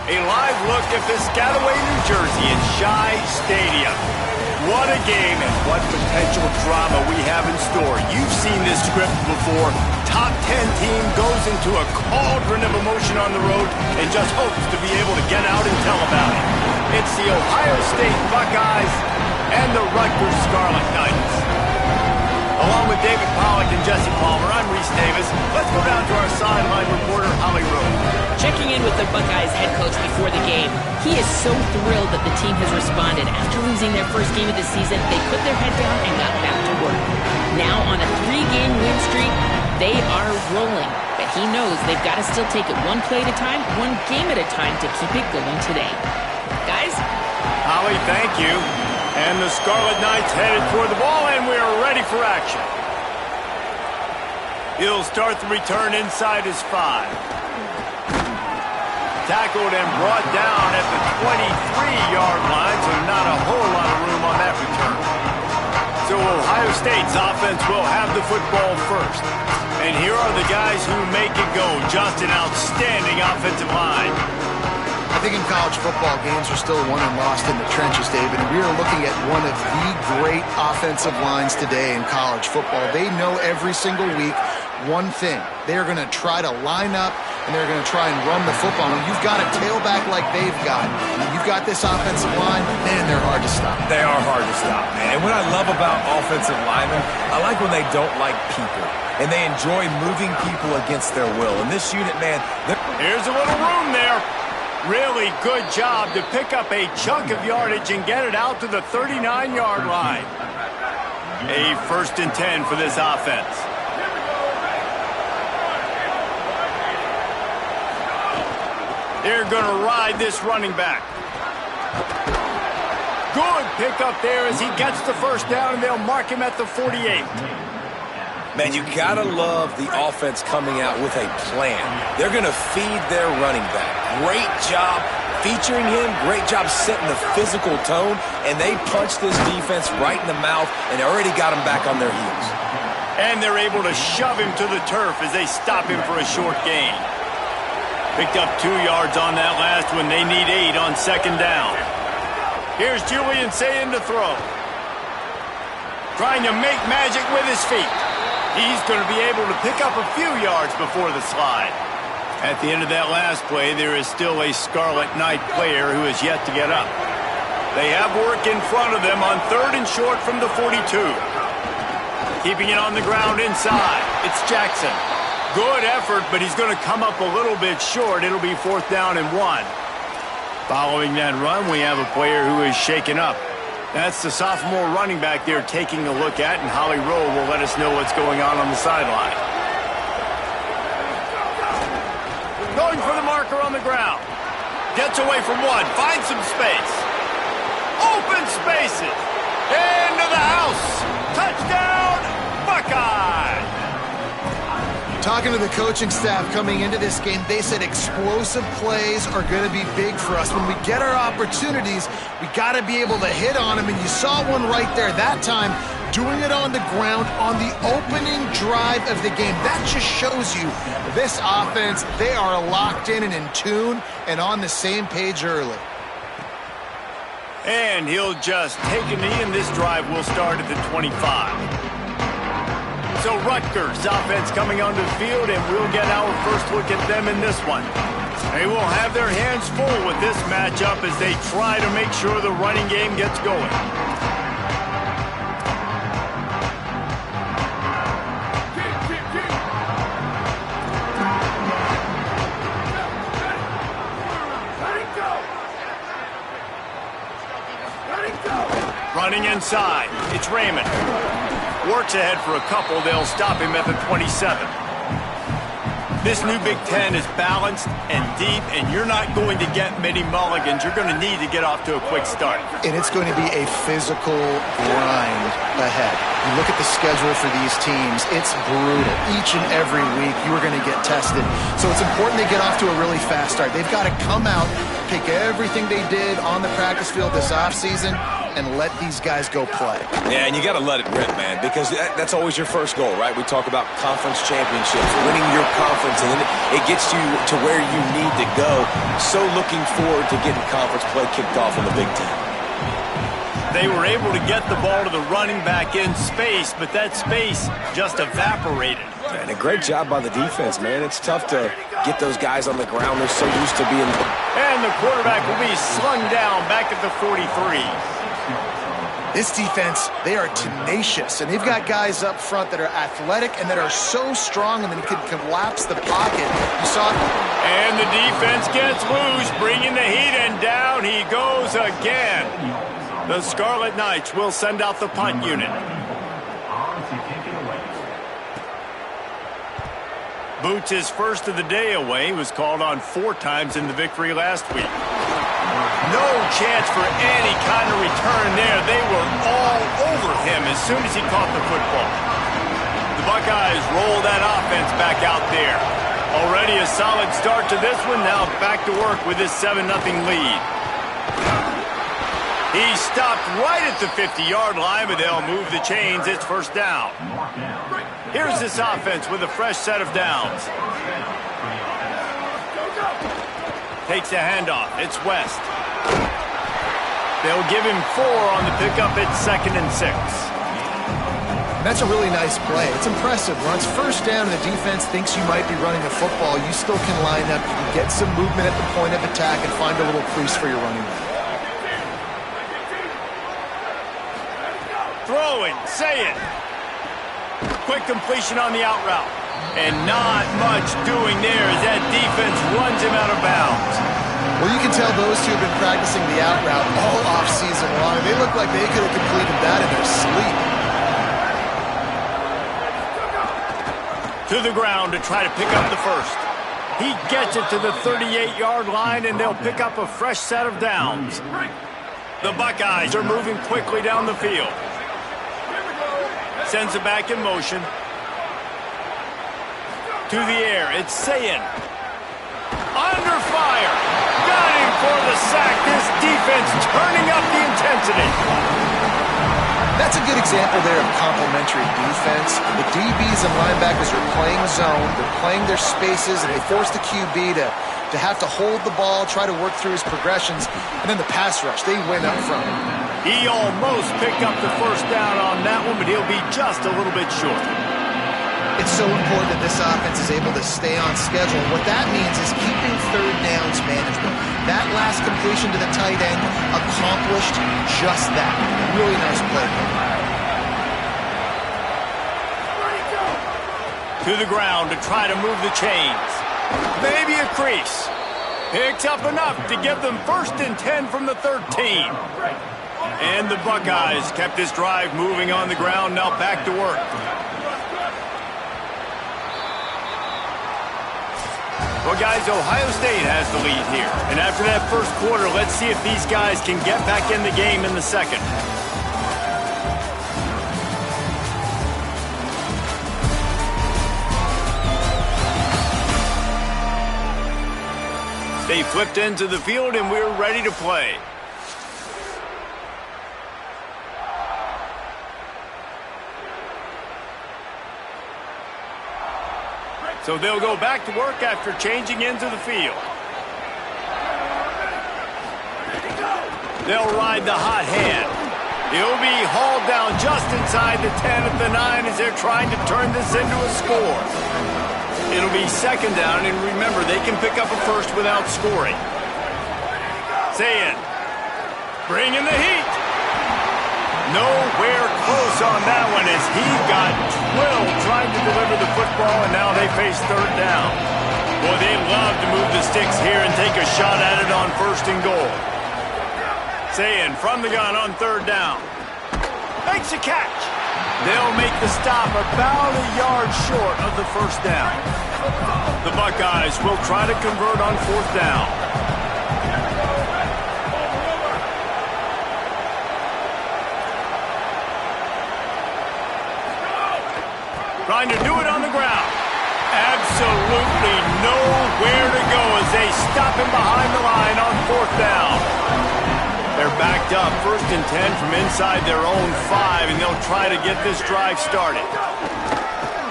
A live look at Piscataway, New Jersey in Shai Stadium. What a game and what potential drama we have in store. You've seen this script before. Top 10 team goes into a cauldron of emotion on the road and just hopes to be able to get out and tell about it. It's the Ohio State Buckeyes and the Rutgers Scarlet Knights. Along with David Pollack and Jesse Palmer, I'm Reese Davis. Let's go down to our sideline reporter, Holly Rowe. Checking in with the Buckeyes head coach before the game, he is so thrilled that the team has responded. After losing their first game of the season, they put their head down and got back to work. Now on a 3-game win streak, they are rolling. But he knows they've got to still take it one play at a time, one game at a time to keep it going today. Guys? Holly, thank you. And the Scarlet Knights headed toward the ball, and we are ready for action. He'll start the return inside his 5. Tackled and brought down at the 23-yard line, so not a whole lot of room on that return. So Ohio State's offense will have the football first. And here are the guys who make it go. Just an outstanding offensive line. I think in college football, games are still won and lost in the trenches, David. And we are looking at one of the great offensive lines today in college football. They know every single week one thing. They're going to try to line up, and they're going to try and run the football. When you've got a tailback like they've got, and you've got this offensive line, man, they're hard to stop. They are hard to stop, man. And what I love about offensive linemen, I like when they don't like people, and they enjoy moving people against their will. And this unit, man, here's a little room there. Really good job to pick up a chunk of yardage and get it out to the 39-yard line. A 1st and 10 for this offense. They're going to ride this running back. Good pickup there as he gets the first down, and they'll mark him at the 48. Man, you gotta love the offense coming out with a plan. They're gonna feed their running back. Great job featuring him. Great job setting the physical tone. And they punched this defense right in the mouth and already got him back on their heels. And they're able to shove him to the turf as they stop him for a short gain. Picked up 2 yards on that last one. They need 8 on 2nd down. Here's Julian Sayin to throw. Trying to make magic with his feet. He's going to be able to pick up a few yards before the slide. At the end of that last play, there is still a Scarlet Knight player who has yet to get up. They have work in front of them on 3rd and short from the 42. Keeping it on the ground inside. It's Jackson. Good effort, but he's going to come up a little bit short. It'll be 4th down and 1. Following that run, we have a player who is shaken up. That's the sophomore running back they're taking a look at, and Holly Rowe will let us know what's going on the sideline. Going for the marker on the ground. Gets away from one, finds some space. Open spaces. Into the house. Touchdown, Buckeyes. Talking to the coaching staff coming into this game, they said explosive plays are going to be big for us. When we get our opportunities, we got to be able to hit on them, and you saw one right there that time, doing it on the ground on the opening drive of the game. That just shows you this offense, they are locked in and in tune and on the same page early. And he'll just take a knee, and this drive will start at the 25. So Rutgers offense coming onto the field, and we'll get our first look at them in this one. They will have their hands full with this matchup as they try to make sure the running game gets going. Running inside, it's Raymond. Works ahead for a couple. They'll stop him at the 27. This new Big Ten is balanced and deep, and you're not going to get many mulligans. You're going to need to get off to a quick start. And it's going to be a physical grind ahead. You look at the schedule for these teams, it's brutal. Each and every week, you are going to get tested. So it's important they get off to a really fast start. They've got to come out, pick everything they did on the practice field this offseason, and let these guys go play. Yeah, and you got to let it rip, man, because that's always your first goal, right? We talk about conference championships, winning your conference, and then it gets you to where you need to go. So looking forward to getting conference play kicked off in the Big Ten. They were able to get the ball to the running back in space, but that space just evaporated. And a great job by the defense, man. It's tough to get those guys on the ground. They're so used to being... And the quarterback will be slung down back at the 43. This defense, they are tenacious, and they've got guys up front that are athletic and that are so strong and then can collapse the pocket. You saw it. And the defense gets loose, bringing the heat, and down he goes again. The Scarlet Knights will send out the punt unit. Boots, his first of the day away, was called on 4 times in the victory last week. No chance for any kind of return there. They were all over him as soon as he caught the football. The Buckeyes roll that offense back out there. Already a solid start to this one. Now back to work with his 7-0 lead. He stopped right at the 50-yard line, but they'll move the chains. It's first down. Here's this offense with a fresh set of downs. Takes a handoff. It's West. They'll give him 4 on the pickup. It's 2nd and 6. That's a really nice play. It's impressive. Once first down and the defense thinks you might be running the football, you still can line up. You can get some movement at the point of attack and find a little crease for your running back. Throwing, say it. Quick completion on the out route. And not much doing there as that defense runs him out of bounds. Well, you can tell those two have been practicing the out route all offseason long. They look like they could have completed that in their sleep. To the ground to try to pick up the first. He gets it to the 38-yard line, and they'll pick up a fresh set of downs. The Buckeyes are moving quickly down the field. Sends it back in motion. To the air, it's Sayin. Under fire. Got him for the sack. This defense turning up the intensity. That's a good example there of complementary defense. The DBs and linebackers are playing zone. They're playing their spaces, and they force the QB to have to hold the ball, try to work through his progressions, and then the pass rush, they win up front. He almost picked up the first down on that one, but he'll be just a little bit short. It's so important that this offense is able to stay on schedule. What that means is keeping third downs manageable. That last completion to the tight end accomplished just that. Really nice play. To the ground to try to move the chains. Maybe a crease. Picks up enough to give them 1st and 10 from the 13. And the Buckeyes kept this drive moving on the ground. Now back to work. Well, guys, Ohio State has the lead here. And after that first quarter, let's see if these guys can get back in the game in the second. They flipped into the field, and we're ready to play. So they'll go back to work after changing into the field. They'll ride the hot hand. He'll be hauled down just inside the 10 at the 9 as they're trying to turn this into a score. It'll be 2nd down, and remember, they can pick up a first without scoring. Sayin, bringing the heat. Nowhere close on that one as he got drilled trying to deliver the football, and now they face 3rd down. Boy, they love to move the sticks here and take a shot at it on 1st and goal. Sayin from the gun on 3rd down. Makes a catch. They'll make the stop about a yard short of the 1st down. The Buckeyes will try to convert on 4th down. Trying to do it on the ground. Absolutely nowhere to go as they stop him behind the line on 4th down. They're backed up, 1st and 10 from inside their own 5, and they'll try to get this drive started.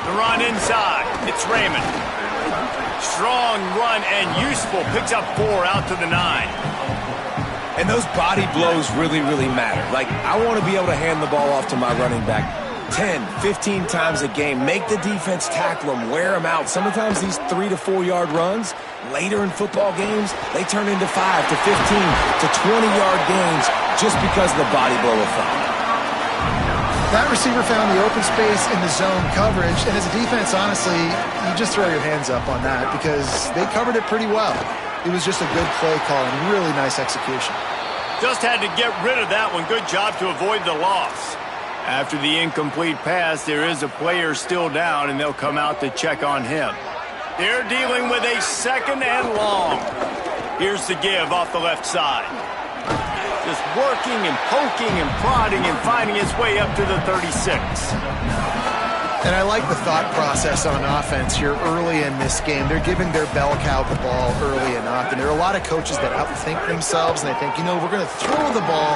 The run inside. It's Raymond. Strong run and useful. Picks up 4 out to the 9. And those body blows really, really matter. Like, I want to be able to hand the ball off to my running back 10, 15 times a game. Make the defense tackle them, wear them out. Sometimes these 3 to 4 yard runs, later in football games, they turn into 5 to 15 to 20-yard gains just because of the body blow effect. That receiver found the open space in the zone coverage, and as a defense, honestly, you just throw your hands up on that because they covered it pretty well. It was just a good play call and really nice execution. Just had to get rid of that one. Good job to avoid the loss. After the incomplete pass, there is a player still down, and they'll come out to check on him. They're dealing with a 2nd and long. Here's the give off the left side. Just working and poking and prodding and finding his way up to the 36. And I like the thought process on offense here early in this game. They're giving their bell cow the ball early enough. And there are a lot of coaches that outthink themselves, and they think, you know, we're going to throw the ball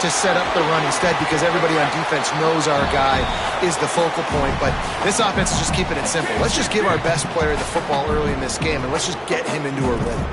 to set up the run instead because everybody on defense knows our guy is the focal point. But this offense is just keeping it simple. Let's just give our best player the football early in this game, and let's just get him into a rhythm.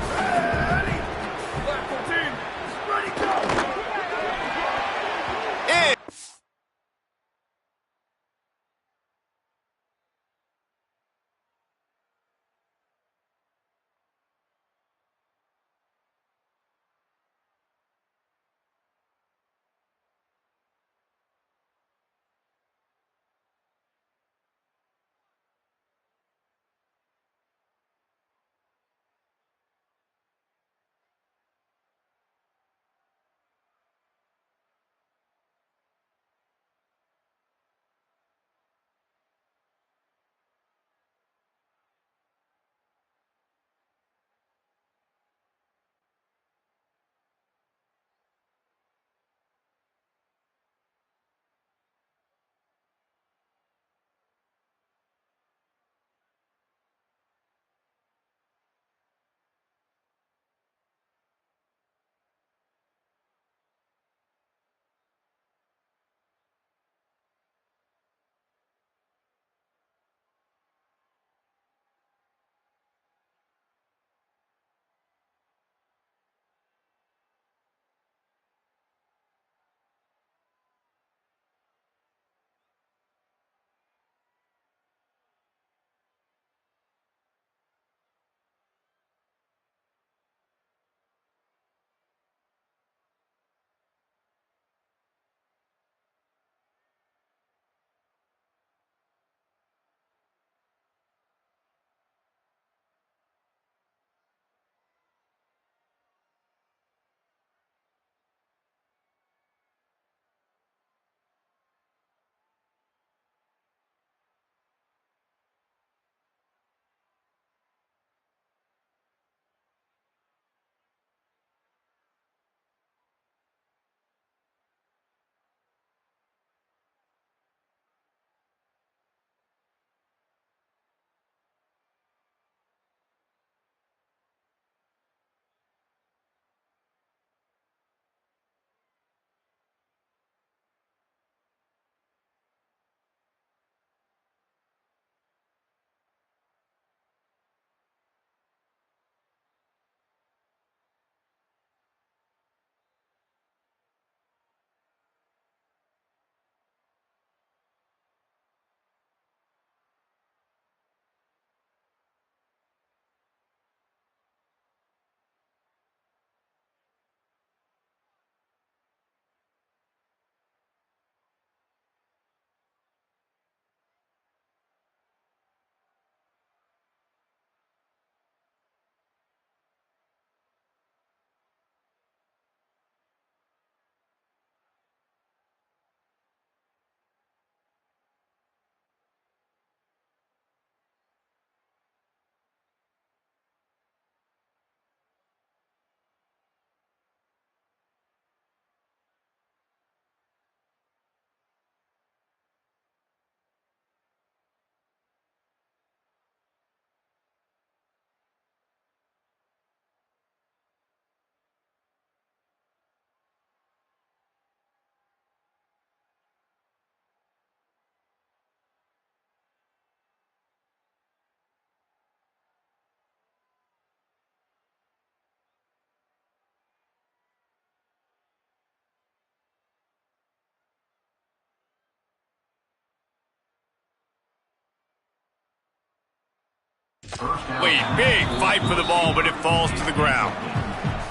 Wait, big fight for the ball, but it falls to the ground.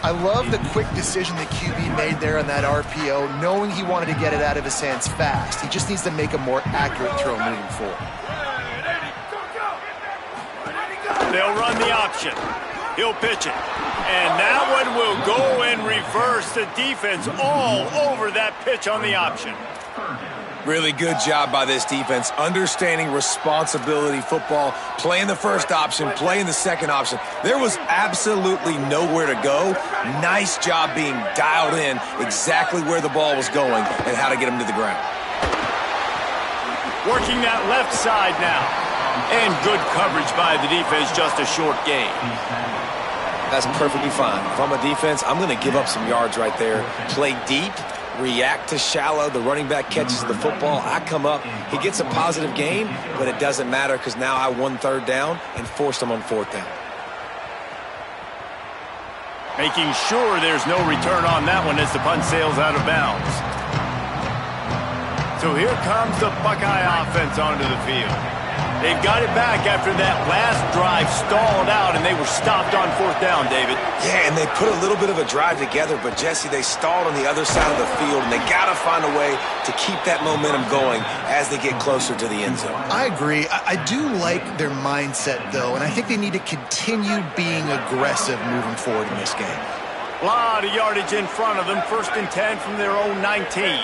I love the quick decision the QB made there on that RPO, knowing he wanted to get it out of his hands fast. He just needs to make a more accurate throw moving forward. They'll run the option. He'll pitch it. And that one will go in reverse. The defense all over that pitch on the option. Really good job by this defense, understanding responsibility football, playing the first option, playing the second option. There was absolutely nowhere to go. Nice job being dialed in exactly where the ball was going and how to get him to the ground. Working that left side now. And good coverage by the defense, just a short gain. That's perfectly fine. If I'm a defense, I'm going to give up some yards right there. Play deep. React to shallow. The running back catches the football. I come up. He gets a positive gain, but it doesn't matter because now I won third down and forced him on fourth down. Making sure there's no return on that one as the punt sails out of bounds. So here comes the Buckeye offense onto the field. They've got it back after that last drive stalled out, and they were stopped on fourth down, David. Yeah, and they put a little bit of a drive together, but, Jesse, they stalled on the other side of the field, and they got to find a way to keep that momentum going as they get closer to the end zone. I agree. I do like their mindset, though, and I think they need to continue being aggressive moving forward in this game. A lot of yardage in front of them. 1st and 10 from their own 19.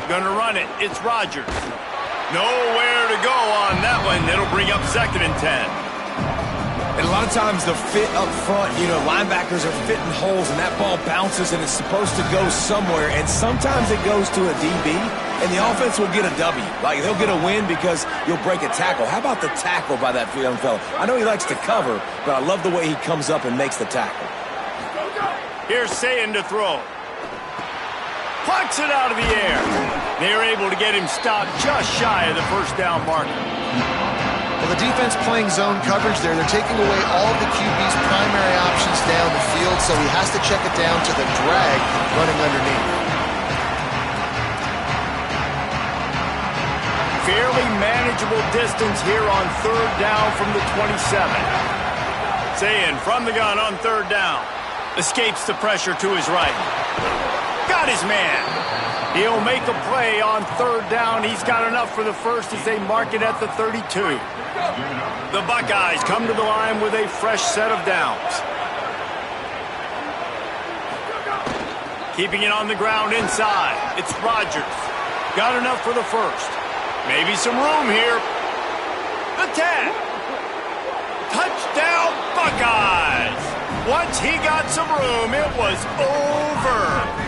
Gonna run it. It's Rutgers. Nowhere to go on that one. It'll bring up 2nd and 10. And a lot of times the fit up front, linebackers are fitting holes and that ball bounces and it's supposed to go somewhere. And sometimes it goes to a DB and the offense will get a W. Like they'll get a win because you'll break a tackle. How about the tackle by that young fella? I know he likes to cover, but I love the way he comes up and makes the tackle. Here's Sayin to throw. Plucks it out of the air. They're able to get him stopped just shy of the first down marker. Well, the defense playing zone coverage there. They're taking away all of the QB's primary options down the field, so he has to check it down to the drag running underneath. Fairly manageable distance here on 3rd down from the 27. Sayin from the gun on 3rd down. Escapes the pressure to his right. Got his man. He'll make a play on 3rd down. He's got enough for the first as they mark it at the 32. The Buckeyes come to the line with a fresh set of downs. Keeping it on the ground inside. It's Rutgers. Got enough for the first. Maybe some room here. The 10. Touchdown Buckeyes. Once he got some room, it was over.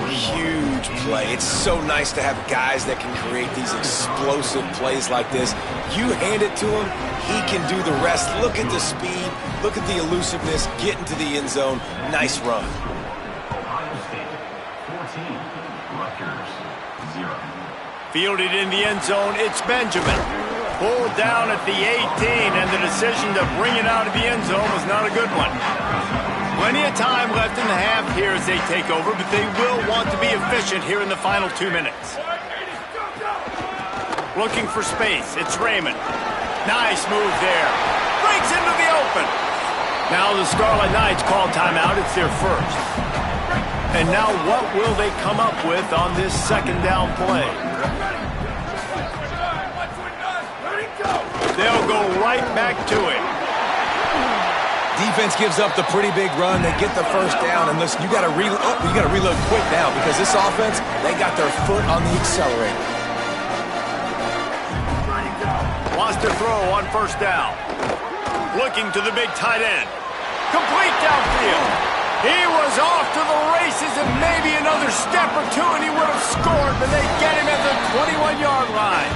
Huge play. It's so nice to have guys that can create these explosive plays like this. You hand it to him, he can do the rest. Look at the speed, look at the elusiveness, get into the end zone. Nice run. Fielded in the end zone, it's Benjamin. Pulled down at the 18, and the decision to bring it out of the end zone was not a good one. Plenty of time left in the half here as they take over, but they will want to be efficient here in the final 2 minutes. Looking for space. It's Raymond. Nice move there. Breaks into the open. Now the Scarlet Knights call timeout. It's their first. And now what will they come up with on this 2nd down play? They'll go right back to it. Defense gives up the pretty big run. They get the first down, and listen, you got to reload quick now because this offense, they got their foot on the accelerator. Wants to throw on 1st down. Looking to the big tight end. Complete downfield. He was off to the races and maybe another step or two, and he would have scored, but they get him at the 21-yard line.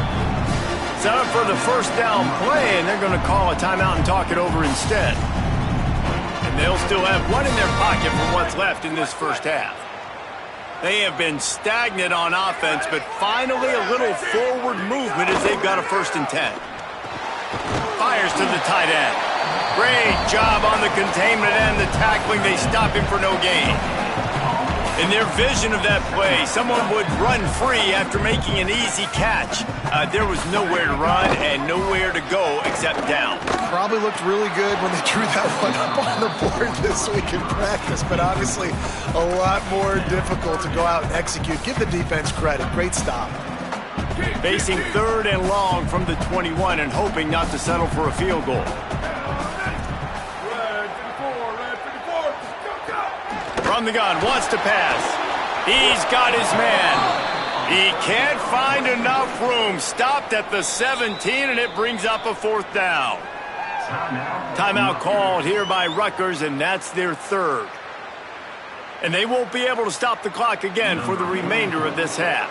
Set up for the 1st down play, and they're going to call a timeout and talk it over instead. They'll still have one in their pocket for what's left in this first half. They have been stagnant on offense, but finally a little forward movement as they've got a 1st and 10. Fires to the tight end. Great job on the containment and the tackling. They stop him for no gain. In their vision of that play, someone would run free after making an easy catch. There was nowhere to run and nowhere to go except down. Probably looked really good when they drew that one up on the board this week in practice, but obviously a lot more difficult to go out and execute. Give the defense credit. Great stop. Facing 3rd and long from the 21 and hoping not to settle for a field goal. From the gun, wants to pass. He's got his man. He can't find enough room. Stopped at the 17, and it brings up a 4th down. Timeout called here by Rutgers, and that's their 3rd. And they won't be able to stop the clock again for the remainder of this half.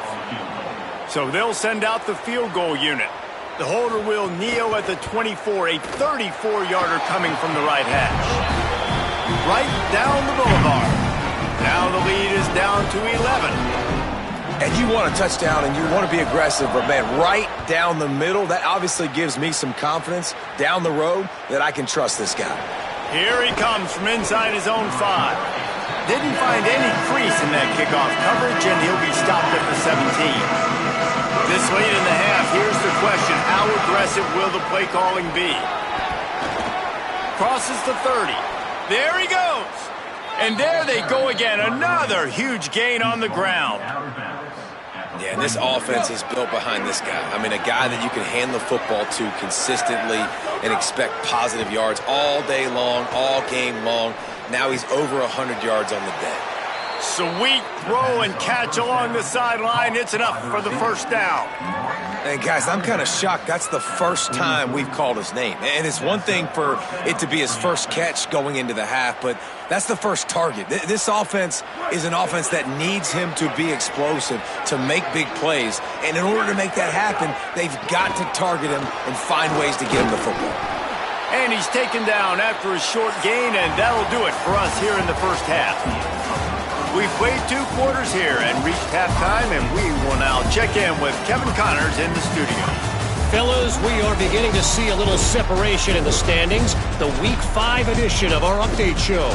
So they'll send out the field goal unit. The holder will kneel at the 24, a 34-yarder coming from the right hash. Right down the boulevard. Now the lead is down to 11. And you want a touchdown and you want to be aggressive, but man, right down the middle, that obviously gives me some confidence down the road that I can trust this guy. Here he comes from inside his own 5. Didn't find any crease in that kickoff coverage, and he'll be stopped at the 17. This late in the half, here's the question: how aggressive will the play calling be? Crosses the 30. There he goes. And there they go again. Another huge gain on the ground. Yeah, and this offense is built behind this guy. I mean, a guy that you can hand the football to consistently and expect positive yards all day long, all game long. Now he's over 100 yards on the day. Sweet throw and catch along the sideline. It's enough for the 1st down. And guys, I'm kind of shocked. That's the first time we've called his name. And it's one thing for it to be his first catch going into the half, but that's the first target. This offense is an offense that needs him to be explosive, to make big plays. And in order to make that happen, they've got to target him and find ways to get him the football. And he's taken down after a short gain, and that'll do it for us here in the first half. We've played 2 quarters here and reached halftime, and we will now check in with Kevin Connors in the studio. Fellas, we are beginning to see a little separation in the standings. The Week 5 edition of our update show.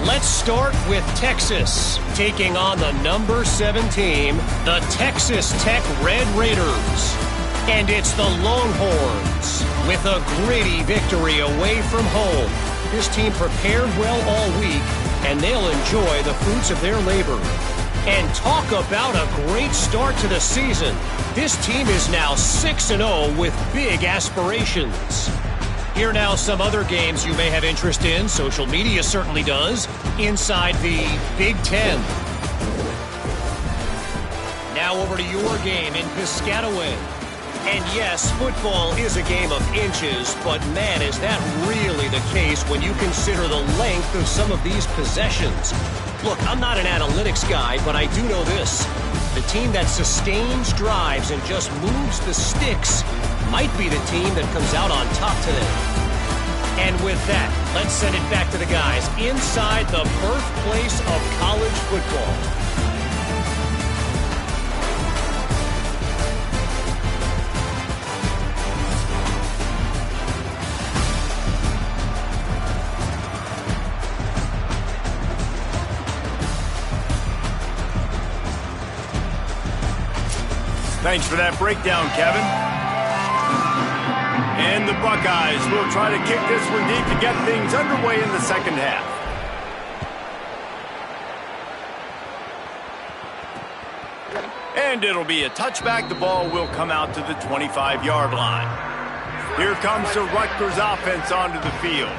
Let's start with Texas, taking on the number 7 team, the Texas Tech Red Raiders. And it's the Longhorns with a gritty victory away from home. This team prepared well all week, and they'll enjoy the fruits of their labor. And talk about a great start to the season. This team is now 6-0 with big aspirations. Here now some other games you may have interest in. Social media certainly does. Inside the Big Ten. Now over to your game in Piscataway. And yes, football is a game of inches, but man, is that really the case when you consider the length of some of these possessions. Look, I'm not an analytics guy, but I do know this. The team that sustains drives and just moves the sticks might be the team that comes out on top today. And with that, let's send it back to the guys inside the birthplace of college football. Thanks for that breakdown, Kevin. And the Buckeyes will try to kick this one deep to get things underway in the second half. And it'll be a touchback. The ball will come out to the 25-yard line. Here comes the Rutgers offense onto the field.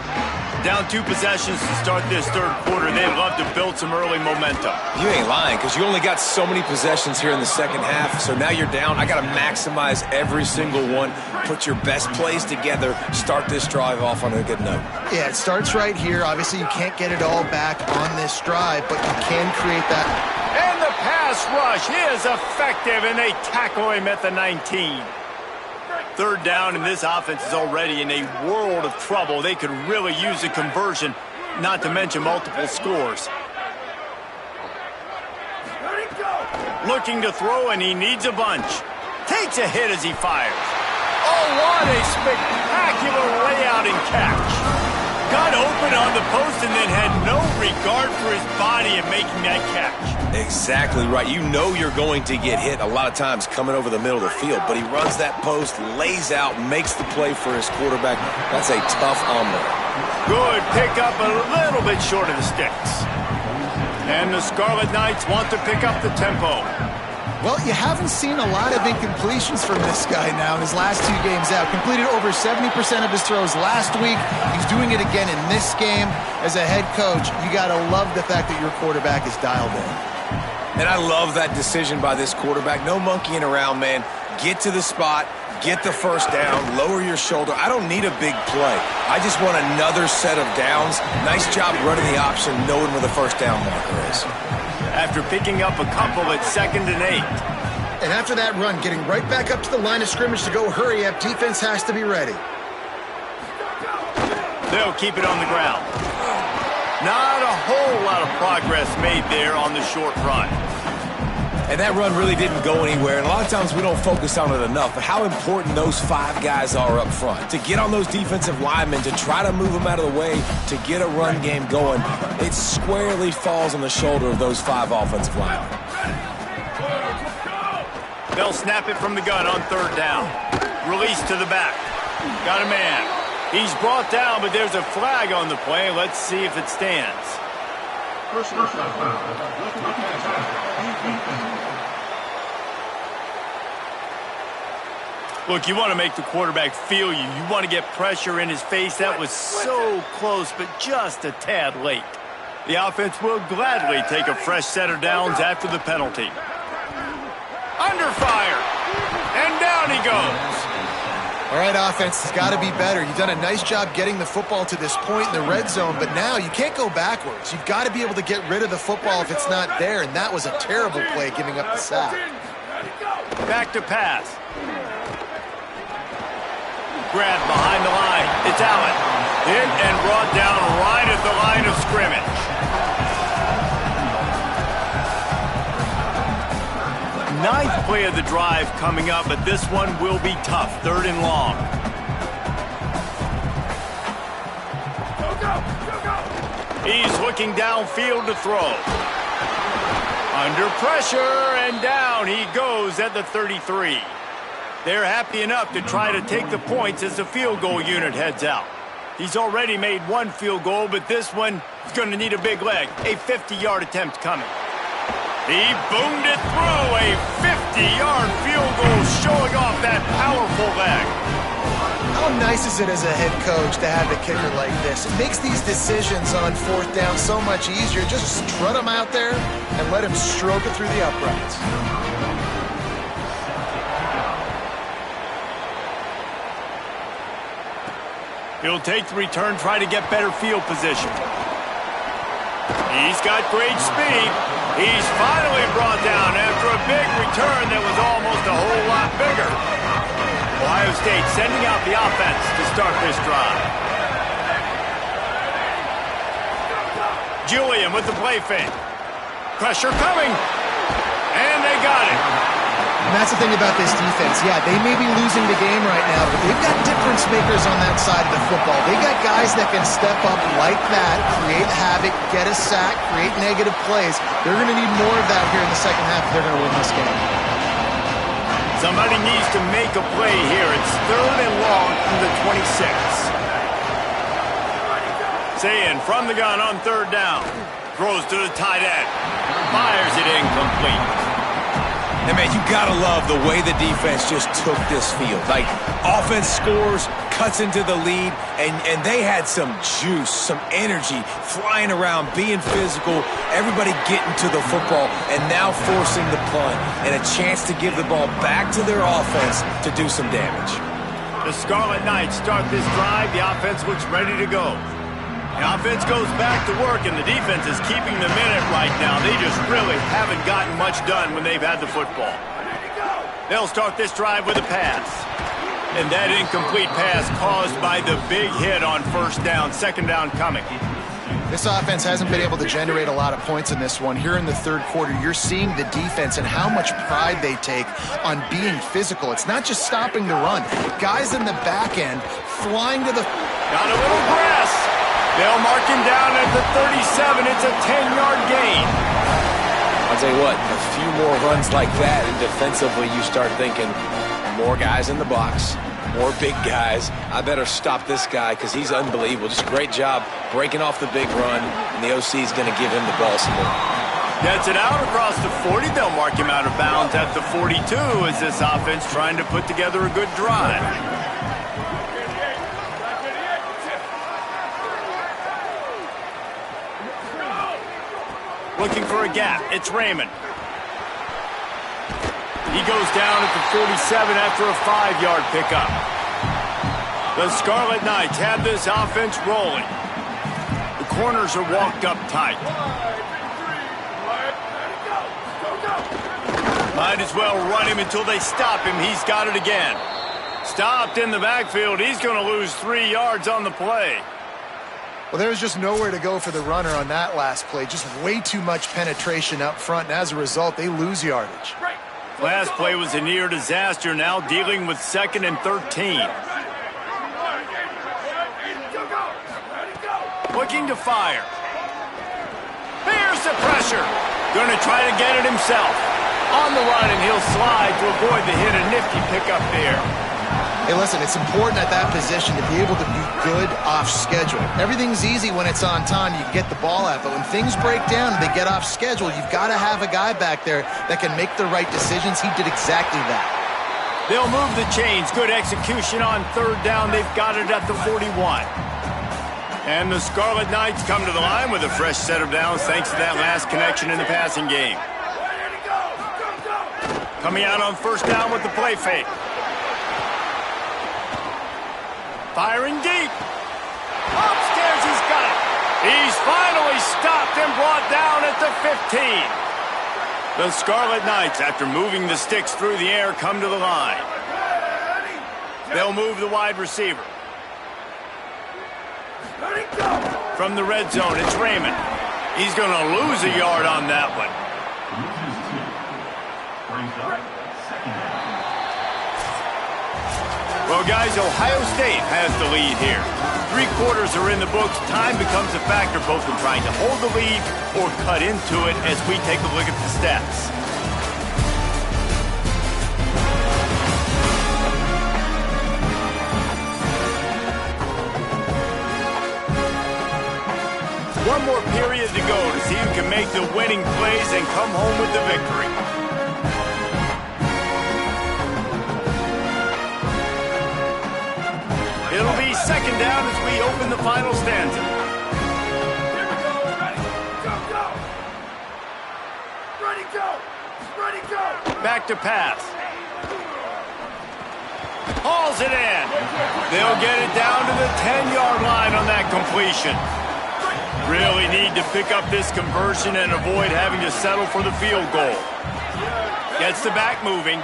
Down 2 possessions to start this 3rd quarter. They'd love to build some early momentum. You ain't lying, because you only got so many possessions here in the second half, so now you're down. I got to maximize every single one, put your best plays together, start this drive off on a good note. Yeah, it starts right here. Obviously, you can't get it all back on this drive, but you can create that. And the pass rush is effective, and they tackle him at the 19. 3rd down, and this offense is already in a world of trouble. They could really use a conversion, not to mention multiple scores. Looking to throw, and he needs a bunch. Takes a hit as he fires. Oh, what a spectacular layout and catch. Got open on the post and then had no regard for his body in making that catch. Exactly right. You know you're going to get hit a lot of times coming over the middle of the field, but he runs that post, lays out, makes the play for his quarterback. That's a tough omelet. Good pick up, a little bit short of the sticks. And the Scarlet Knights want to pick up the tempo. Well, you haven't seen a lot of incompletions from this guy now in his last 2 games out. Completed over 70% of his throws last week. He's doing it again in this game. As a head coach, you got to love the fact that your quarterback is dialed in. And I love that decision by this quarterback. No monkeying around, man. Get to the spot, get the first down, lower your shoulder. I don't need a big play. I just want another set of downs. Nice job running the option, knowing where the first down marker is. After picking up a couple at 2nd and 8. And after that run, getting right back up to the line of scrimmage to go hurry up, defense has to be ready. They'll keep it on the ground. Not a whole lot of progress made there on the short run. And that run really didn't go anywhere, and a lot of times we don't focus on it enough, but how important those 5 guys are up front. To get on those defensive linemen, to try to move them out of the way, to get a run game going, it squarely falls on the shoulder of those 5 offensive linemen. They'll snap it from the gun on 3rd down. Release to the back. Got a man. He's brought down, but there's a flag on the play. Let's see if it stands. Look, you want to make the quarterback feel you. You want to get pressure in his face. That was so close, but just a tad late. The offense will gladly take a fresh set of downs after the penalty. Under fire. And down he goes. All right, offense has got to be better. You've done a nice job getting the football to this point in the red zone, but now you can't go backwards. You've got to be able to get rid of the football if it's not there, and that was a terrible play giving up the sack. Back to pass. Grab behind the line. It's Allen. Hit and brought down right at the line of scrimmage. Ninth play of the drive coming up, but this one will be tough. 3rd and long. He's looking downfield to throw. Under pressure, and down he goes at the 33. They're happy enough to try to take the points as the field goal unit heads out. He's already made 1 field goal, but this one is going to need a big leg. A 50-yard attempt coming. He boomed it through. A 50-yard field goal showing off that powerful leg. How nice is it as a head coach to have a kicker like this? It makes these decisions on 4th down so much easier. Just strut him out there and let him stroke it through the uprights. He'll take the return, try to get better field position. He's got great speed. He's finally brought down after a big return that was almost a whole lot bigger. Ohio State sending out the offense to start this drive. Julian with the play fake. Pressure coming. And they got it. And that's the thing about this defense. Yeah, they may be losing the game right now, but they've got difference makers on that side of the football. They got guys that can step up like that, create havoc, get a sack, create negative plays. They're going to need more of that here in the second half if they're going to win this game. Somebody needs to make a play here. It's 3rd and long from the 26. Sayin from the gun on 3rd down. Throws to the tight end. Fires it incomplete. And, man, you got to love the way the defense just took this field. Like, offense scores, cuts into the lead, and they had some juice, some energy, flying around, being physical, everybody getting to the football, and now forcing the punt and a chance to give the ball back to their offense to do some damage. The Scarlet Knights start this drive. The offense looks ready to go. The offense goes back to work, and the defense is keeping them in it right now. They just really haven't gotten much done when they've had the football. They'll start this drive with a pass. And that incomplete pass caused by the big hit on 1st down, 2nd down coming. This offense hasn't been able to generate a lot of points in this one. Here in the 3rd quarter, you're seeing the defense and how much pride they take on being physical. It's not just stopping the run. Guys in the back end flying to the... Got a little press. They'll mark him down at the 37. It's a 10-yard gain. I'll tell you what, a few more runs like that, and defensively you start thinking, more guys in the box, more big guys. I better stop this guy because he's unbelievable. Just a great job breaking off the big run, and the OC is going to give him the ball some more. Gets it out across the 40. They'll mark him out of bounds at the 42 as this offense trying to put together a good drive. Looking for a gap. It's Raymond. He goes down at the 47 after a 5-yard pickup. The Scarlet Knights have this offense rolling. The corners are walked up tight. Might as well run him until they stop him. He's got it again. Stopped in the backfield. He's going to lose 3 yards on the play. Well, there was just nowhere to go for the runner on that last play. Just way too much penetration up front, and as a result, they lose yardage. Last play was a near disaster, now dealing with 2nd and 13. Looking to fire. There's the pressure. Going to try to get it himself. On the run, and he'll slide to avoid the hit. A nifty pickup there. Hey, listen, it's important at that position to be able to be good off schedule. Everything's easy when it's on time. You can get the ball out, but when things break down and they get off schedule, you've got to have a guy back there that can make the right decisions. He did exactly that. They'll move the chains. Good execution on 3rd down. They've got it at the 41. And the Scarlet Knights come to the line with a fresh set of downs thanks to that last connection in the passing game. Coming out on 1st down with the play fake. Firing deep. Upstairs, he's got it. He's finally stopped and brought down at the 15. The Scarlet Knights, after moving the sticks through the air, come to the line. They'll move the wide receiver. From the red zone, it's Raymond. He's going to lose a yard on that one. Well, guys, Ohio State has the lead here. 3 quarters are in the books. Time becomes a factor both in trying to hold the lead or cut into it as we take a look at the stats. One more period to go to see who can make the winning plays and come home with the victory. It'll be 2nd down as we open the final stanza. Here we go. Ready, go. Ready, go. Back to pass. Hauls it in. They'll get it down to the 10-yard line on that completion. Really need to pick up this conversion and avoid having to settle for the field goal. Gets the back moving.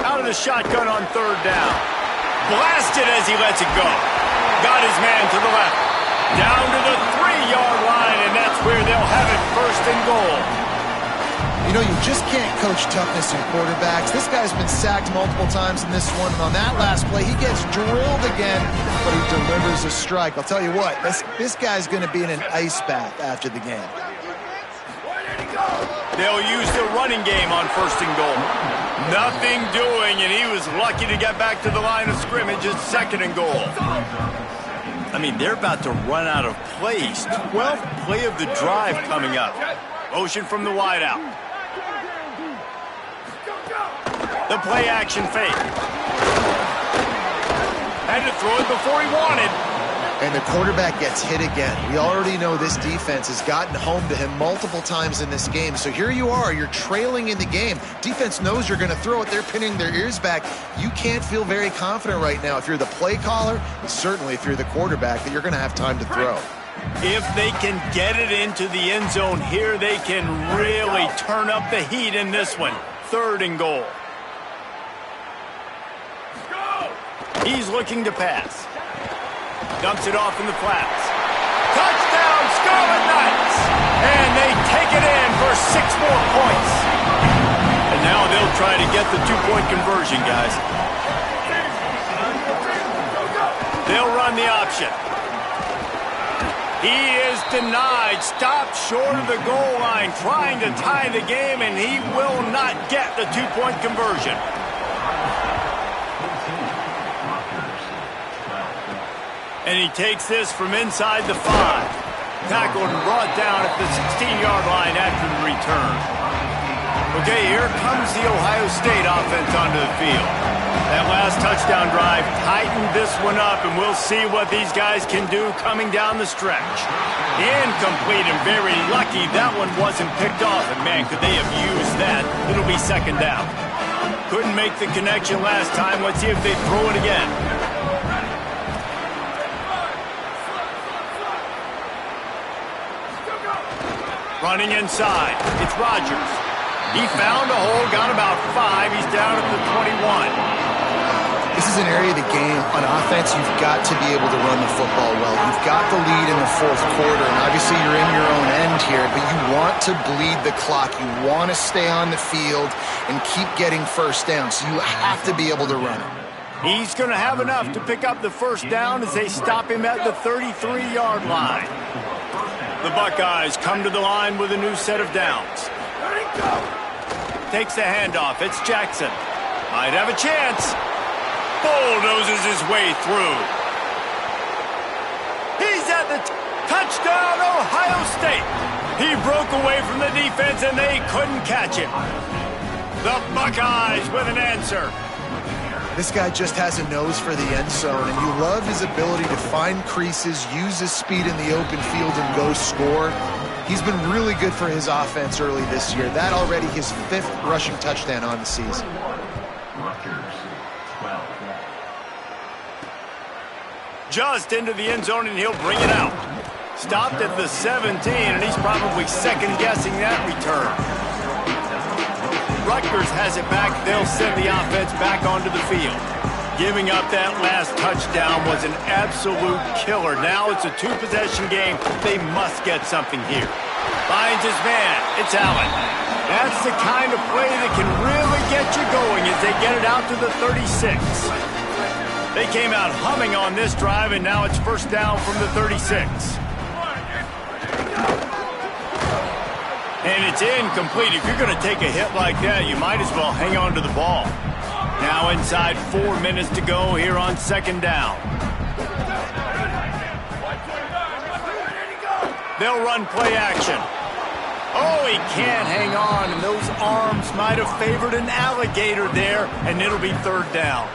Out of the shotgun on 3rd down. Blasted as he lets it go. Got his man to the left. Down to the 3-yard line, and that's where they'll have it 1st and goal. You know, you just can't coach toughness in quarterbacks. This guy's been sacked multiple times in this one, and on that last play, he gets drilled again, but he delivers a strike. I'll tell you what, this guy's going to be in an ice bath after the game. They'll use the running game on 1st and goal. Nothing doing, and he was lucky to get back to the line of scrimmage at 2nd and goal. I mean, they're about to run out of plays. 12th play of the drive coming up. Motion from the wideout. The play action fake. Had to throw it before he wanted. And the quarterback gets hit again. We already know this defense has gotten home to him multiple times in this game. So here you are, you're trailing in the game. Defense knows you're going to throw it. They're pinning their ears back. You can't feel very confident right now if you're the play caller, and certainly if you're the quarterback, that you're going to have time to throw. If they can get it into the end zone here, they can really turn up the heat in this one. 3rd and goal. He's looking to pass. Dumps it off in the flats. Touchdown, Scarlet Knights! And they take it in for 6 more points. And now they'll try to get the 2-point conversion, guys. They'll run run the option. He is denied, stopped short of the goal line, trying to tie the game, and he will not get the two-point conversion. And he takes this from inside the 5. Tackled and brought down at the 16-yard line after the return. Okay, here comes the Ohio State offense onto the field. That last touchdown drive tightened this one up, and we'll see what these guys can do coming down the stretch. Incomplete, and very lucky that one wasn't picked off. And man, could they have used that? It'll be second down. Couldn't make the connection last time. Let's see if they throw it again. Running inside, it's Rutgers. He found a hole, got about 5. He's down at the 21. This is an area of the game, on offense, you've got to be able to run the football well. You've got the lead in the fourth quarter, and obviously you're in your own end here, but you want to bleed the clock. You want to stay on the field and keep getting first down, so you have to be able to run it. He's going to have enough to pick up the first down as they stop him at the 33-yard line. The Buckeyes come to the line with a new set of downs. Takes the handoff. It's Jackson. Might have a chance. Bulldozes his way through. He's at the touchdown, Ohio State. He broke away from the defense, and they couldn't catch him. The Buckeyes with an answer. This guy just has a nose for the end zone, and you love his ability to find creases, use his speed in the open field, and go score. He's been really good for his offense early this year. That already his 5th rushing touchdown on the season. Just into the end zone, and he'll bring it out. Stopped at the 17, and he's probably second-guessing that return. Rutgers has it back. They'll send the offense back onto the field. Giving up that last touchdown was an absolute killer. Now it's a 2-possession game. They must get something here. Finds his man. It's Allen. That's the kind of play that can really get you going as they get it out to the 36. They came out humming on this drive, and now it's first down from the 36. And it's incomplete. If you're going to take a hit like that, you might as well hang on to the ball. Now inside 4 minutes to go here on second down. They'll run play action. Oh, he can't hang on, and those arms might have favored an alligator there, and it'll be third down.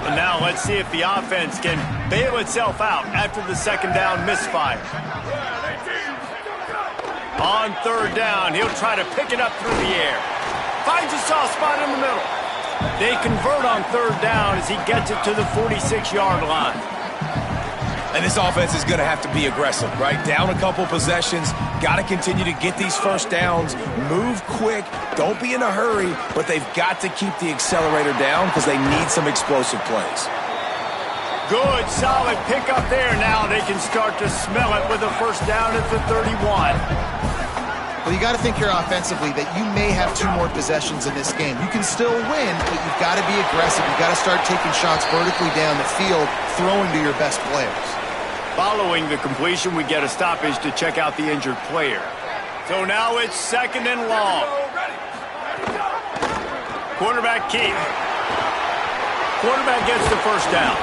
And now let's see if the offense can bail itself out after the second down misfire. On third down, he'll try to pick it up through the air. Finds a soft spot in the middle. They convert on third down as he gets it to the 46-yard line. And this offense is going to have to be aggressive, right? Down a couple possessions, got to continue to get these first downs, move quick, don't be in a hurry, but they've got to keep the accelerator down because they need some explosive plays. Good, solid pickup there. Now they can start to smell it with a first down at the 31. Well, you got to think here offensively that you may have 2 more possessions in this game. You can still win, but you've got to be aggressive. You've got to start taking shots vertically down the field, throwing to your best players. Following the completion, we get a stoppage to check out the injured player. So now it's second and long. Quarterback keep. Quarterback gets the first down.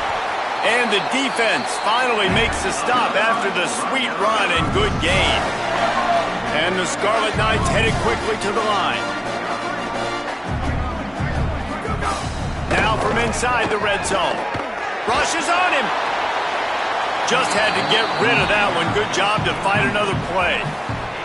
And the defense finally makes the stop after the sweet run and good gain. And the Scarlet Knights headed quickly to the line. Now from inside the red zone. Rushes on him. Just had to get rid of that one. Good job to find another play.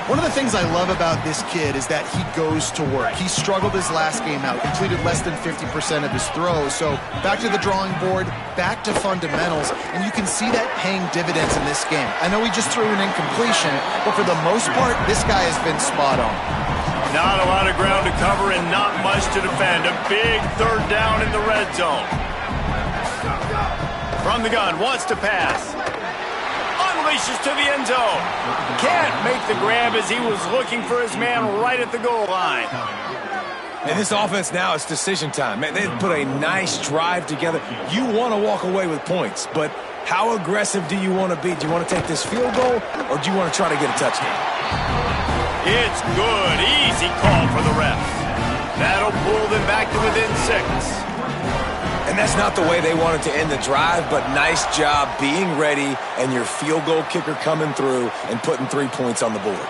One of the things I love about this kid is that he goes to work. He struggled his last game out, completed less than 50% of his throws. So back to the drawing board, back to fundamentals, and you can see that paying dividends in this game. I know he just threw an incompletion, but for the most part, this guy has been spot on. Not a lot of ground to cover and not much to defend. A big third down in the red zone. From the gun, wants to pass. Unleashes to the end zone. Can't make the grab as he was looking for his man right at the goal line. And this offense now, it's decision time. Man, they put a nice drive together. You want to walk away with points, but How aggressive do you want to be? Do you want to take this field goal, or do you want to try to get a touchdown? It's good. Easy call for the ref. That'll pull them back to within 6. And that's not the way they wanted to end the drive, but nice job being ready and your field goal kicker coming through and putting 3 points on the board.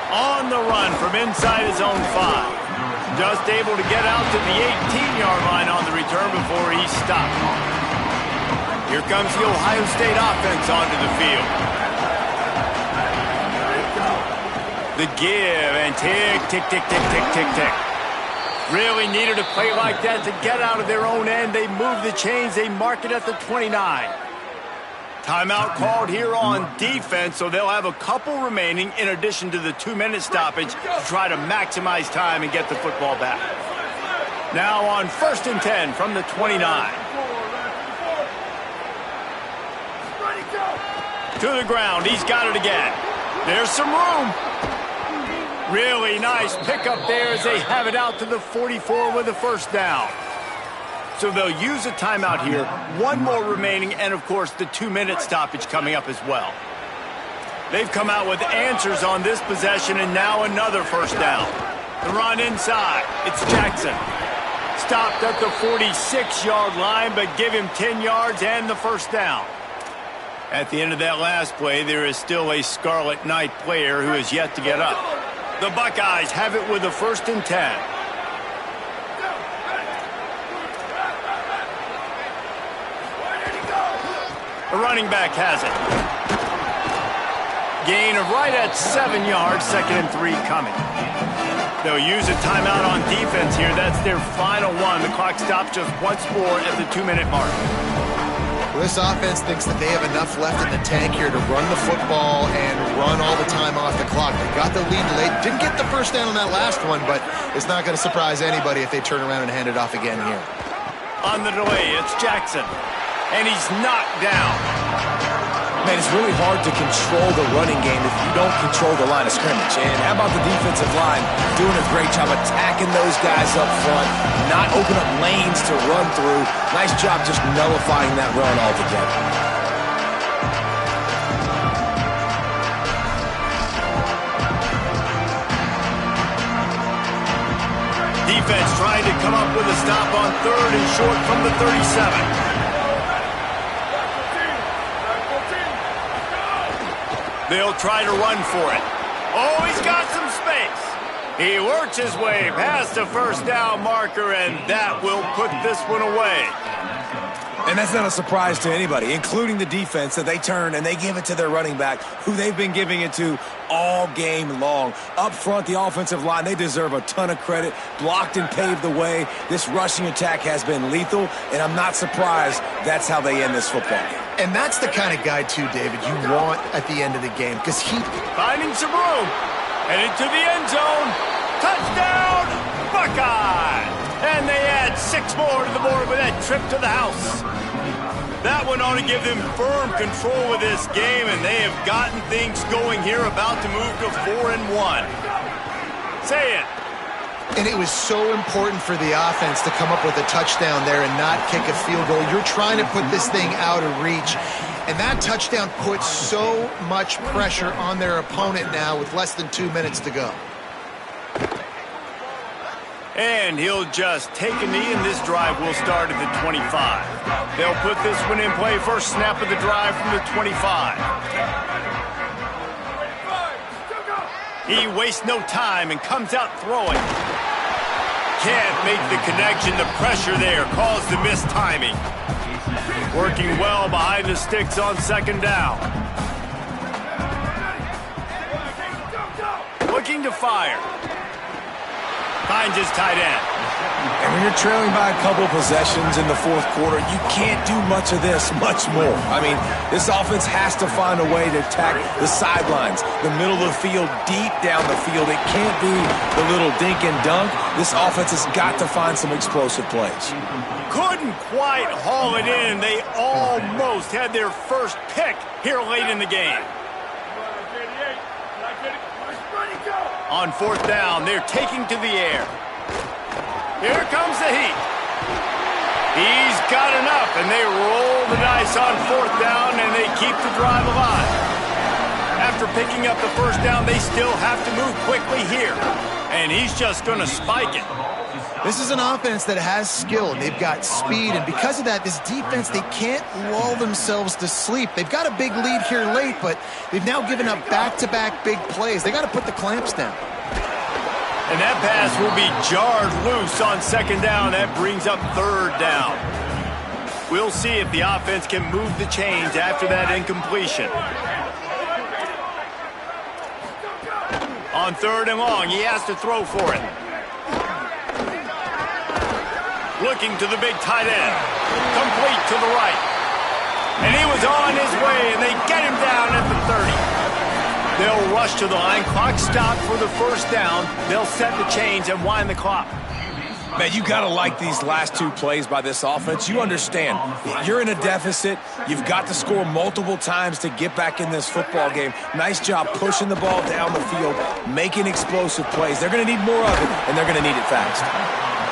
On the run from inside his own 5. Just able to get out to the 18-yard line on the return before he stopped. Here comes the Ohio State offense onto the field. The give and tick, tick, tick, tick, tick, tick, tick. Really needed a play like that to get out of their own end. They move the chains. They mark it at the 29. Timeout called here on defense, so they'll have a couple remaining in addition to the 2-minute stoppage to try to maximize time and get the football back. Now on 1st and 10 from the 29. To the ground. He's got it again. There's some room. Really nice pickup there as they have it out to the 44 with a 1st down. So they'll use a timeout here. 1 more remaining, and of course the 2-minute stoppage coming up as well. They've come out with answers on this possession, and now another 1st down. The run inside. It's Jackson. Stopped at the 46-yard line, but give him 10 yards and the 1st down. At the end of that last play, there is still a Scarlet Knight player who is yet to get up. The Buckeyes have it with a 1st and 10. The running back has it. Gain of right at 7 yards, 2nd and 3 coming. They'll use a timeout on defense here. That's their final one. The clock stops just once more at the 2-minute mark. Well, this offense thinks that they have enough left in the tank here to run the football and run all the time off the clock. They got the lead late. Didn't get the 1st down on that last one, but it's not going to surprise anybody if they turn around and hand it off again here. On the delay, it's Jackson. And he's knocked down. Man, it's really hard to control the running game if you don't control the line of scrimmage. And how about the defensive line doing a great job attacking those guys up front, not open up lanes to run through. Nice job just nullifying that run altogether. Defense trying to come up with a stop on 3rd and short from the 37. They'll try to run for it. Oh, he's got some space. He works his way past the 1st down marker, and that will put this one away. And that's not a surprise to anybody, including the defense, that they turn and they give it to their running back, who they've been giving it to all game long. Up front, the offensive line, they deserve a ton of credit. Blocked and paved the way. This rushing attack has been lethal, and I'm not surprised that's how they end this football game. And that's the kind of guy, too, David, you want at the end of the game, because he... Finding some room. Headed to the end zone. Touchdown, Buckeyes! And they add 6 more to the board with that trip to the house. That one ought to give them firm control of this game, and they have gotten things going here, about to move to 4-1. Say it. And it was so important for the offense to come up with a touchdown there and not kick a field goal. You're trying to put this thing out of reach. And that touchdown puts so much pressure on their opponent now with less than 2 minutes to go. And he'll just take a knee, and this drive will start at the 25. They'll put this one in play. First snap of the drive from the 25. He wastes no time and comes out throwing. Can't make the connection. The pressure there caused the missed timing. Working well behind the sticks on 2nd down. Looking to fire. Finds his tight end. And when you're trailing by a couple possessions in the 4th quarter, you can't do much of this, much more. I mean, this offense has to find a way to attack the sidelines, the middle of the field, deep down the field. It can't be the little dink and dunk. This offense has got to find some explosive plays. Couldn't quite haul it in. They almost had their first pick here late in the game. On 4th down, they're taking to the air. Here comes the heat. He's got enough, and they roll the dice on 4th down, and they keep the drive alive. After picking up the first down, they still have to move quickly here, and he's just going to spike it. This is an offense that has skill. They've got speed, and because of that, this defense, they can't lull themselves to sleep. They've got a big lead here late, but they've now given up back-to-back big plays. They got to put the clamps down. And that pass will be jarred loose on 2nd down. That brings up 3rd down. We'll see if the offense can move the chains after that incompletion. On 3rd and long, he has to throw for it. Looking to the big tight end. Complete to the right. And he was on his way, and they get him down at the 30. They'll rush to the line. Clock stopped for the 1st down. They'll set the chains and wind the clock. Man, you got to like these last 2 plays by this offense. You understand, you're in a deficit. You've got to score multiple times to get back in this football game. Nice job pushing the ball down the field, making explosive plays. They're going to need more of it, and they're going to need it fast.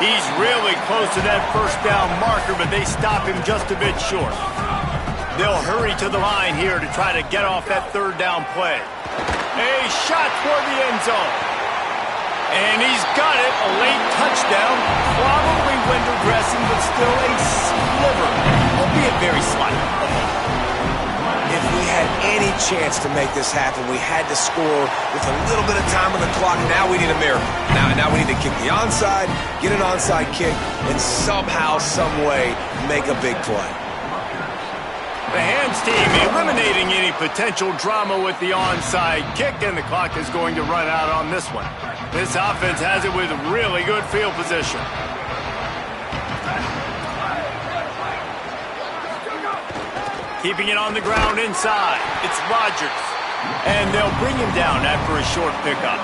He's really close to that 1st down marker, but they stop him just a bit short. They'll hurry to the line here to try to get off that 3rd down play. A shot toward the end zone. And he's got it, a late touchdown. Probably window dressing, but still a sliver, albeit very slight. If we had any chance to make this happen, we had to score with a little bit of time on the clock. Now we need a miracle. Now we need to kick the onside, get an onside kick, and somehow, some way, make a big play. The hands team eliminating any potential drama with the onside kick, and the clock is going to run out on this one. This offense has it with really good field position. Keeping it on the ground inside. It's Rutgers. And they'll bring him down after a short pickup.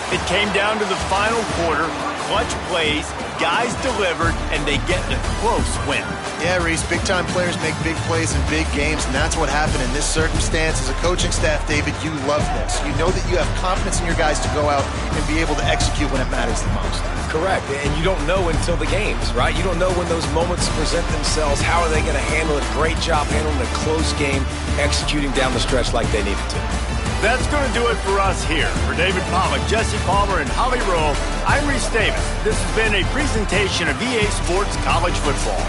It came down to the final quarter. Clutch plays, guys delivered, and they get a close win. Yeah, Reese, big-time players make big plays in big games, and that's what happened in this circumstance. As a coaching staff, David, you love this. You know that you have confidence in your guys to go out and be able to execute when it matters the most. Correct, and you don't know until the games, right? You don't know when those moments present themselves. How are they going to handle it? Great job handling a close game, executing down the stretch like they needed to. That's going to do it for us here. For David Pollack, Jesse Palmer, and Holly Rowe, I'm Reese Davis. This has been a presentation of EA Sports College Football.